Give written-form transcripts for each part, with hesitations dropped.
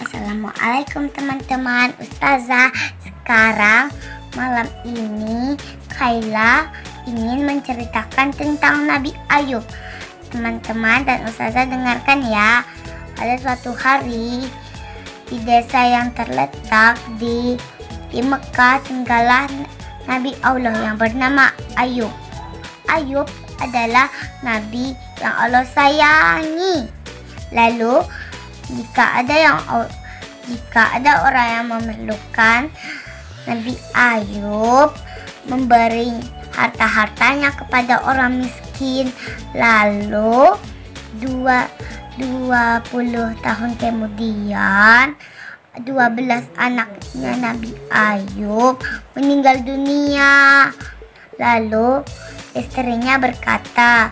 Assalamualaikum teman-teman. Ustazah, sekarang malam ini Kayla ingin menceritakan tentang Nabi Ayub. Teman-teman dan Ustazah dengarkan ya. Pada suatu hari di desa yang terletak di Mekah tinggallah Nabi Allah yang bernama Ayub. Ayub adalah nabi yang Allah sayangi. Lalu jika ada orang yang memerlukan, Nabi Ayub memberi harta-hartanya kepada orang miskin. Lalu 20 tahun kemudian 12 anaknya Nabi Ayub meninggal dunia. Lalu istrinya berkata,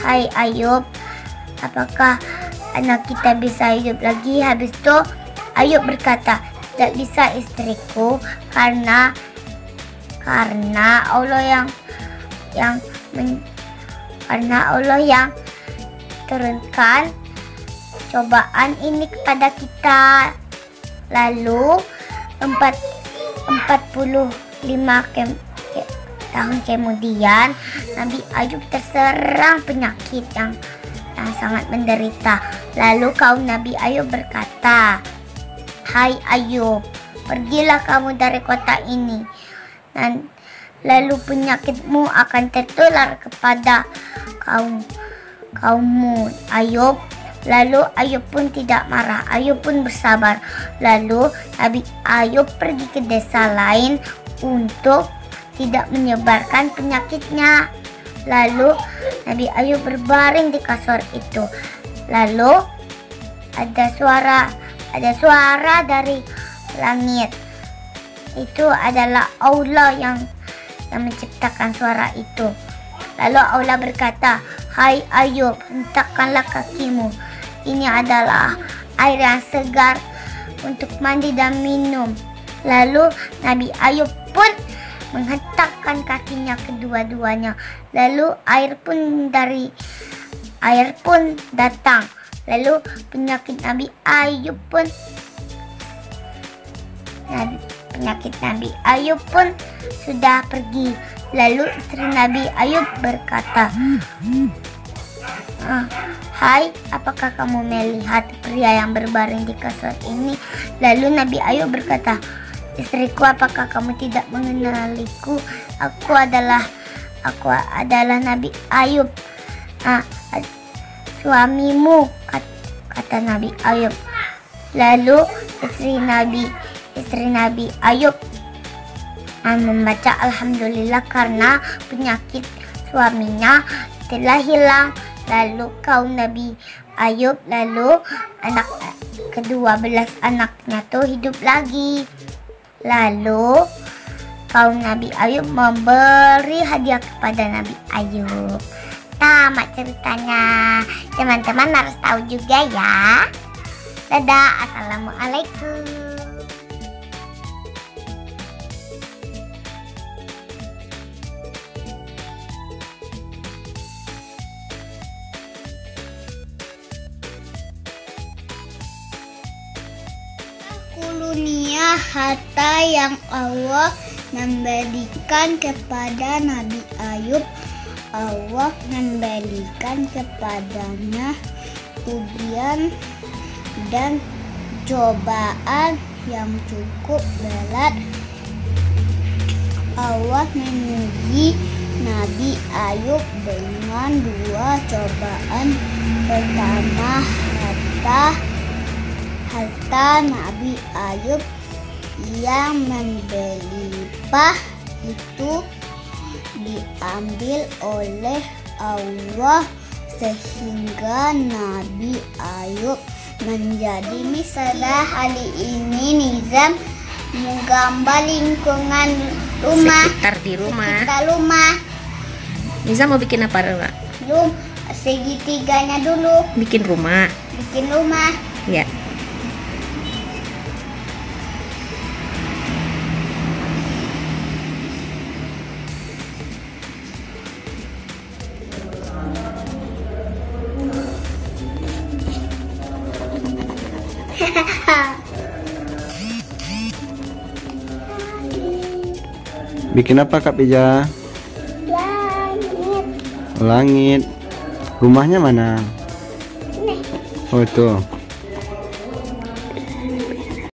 "Hai Ayub, apakah anak kita bisa hidup lagi?" Habis itu Ayub berkata, "Tidak bisa istriku, karena Allah yang turunkan cobaan ini kepada kita." Lalu 45 tahun kemudian Nabi Ayub terserang penyakit yang sangat menderita. Lalu kaum Nabi Ayub berkata, "Hai Ayub, pergilah kamu dari kota ini, dan lalu penyakitmu akan tertular kepada kaummu." Lalu Ayub pun tidak marah. Ayub pun bersabar. Lalu Nabi Ayub pergi ke desa lain untuk tidak menyebarkan penyakitnya. Lalu Nabi Ayub berbaring di kasur itu. Lalu ada suara dari langit. Itu adalah Allah yang menciptakan suara itu. Lalu Allah berkata, "Hai Ayub, hentakkanlah kakimu. Ini adalah air yang segar untuk mandi dan minum." Lalu Nabi Ayub pun menghentakkan kakinya kedua-duanya. Lalu air pun datang. Lalu penyakit Nabi Ayub pun sudah pergi. Lalu istri Nabi Ayub berkata, "Hai, apakah kamu melihat pria yang berbaring di kasur ini?" Lalu Nabi Ayub berkata, "Istriku, apakah kamu tidak mengenaliku? Aku adalah Nabi Ayub, suamimu," kata Nabi Ayub. Lalu istri Nabi Ayub membaca Alhamdulillah karena penyakit suaminya telah hilang. Lalu kaum Nabi Ayub, ke-12 anaknya tuh hidup lagi. Lalu kaum Nabi Ayub memberi hadiah kepada Nabi Ayub. Tamat ceritanya. Teman-teman harus tahu juga ya. Dadah, assalamualaikum. Karunia harta yang Allah memberikan kepada Nabi Ayub. Allah memberikan kepadanya ujian dan cobaan yang cukup berat. Allah menguji Nabi Ayub dengan 2 cobaan. Pertama, harta Nabi Ayub yang membelimpah itu diambil oleh Allah, sehingga Nabi Ayub menjadi misal. Hari ini Nizam menggambar lingkungan rumah, sekitar rumah. Nizam mau bikin apa, Rara? Belum, segitiganya dulu. Bikin rumah. Ya. Bikin apa Kak Pija? Langit. Langit. Rumahnya mana? Nih. Oh itu.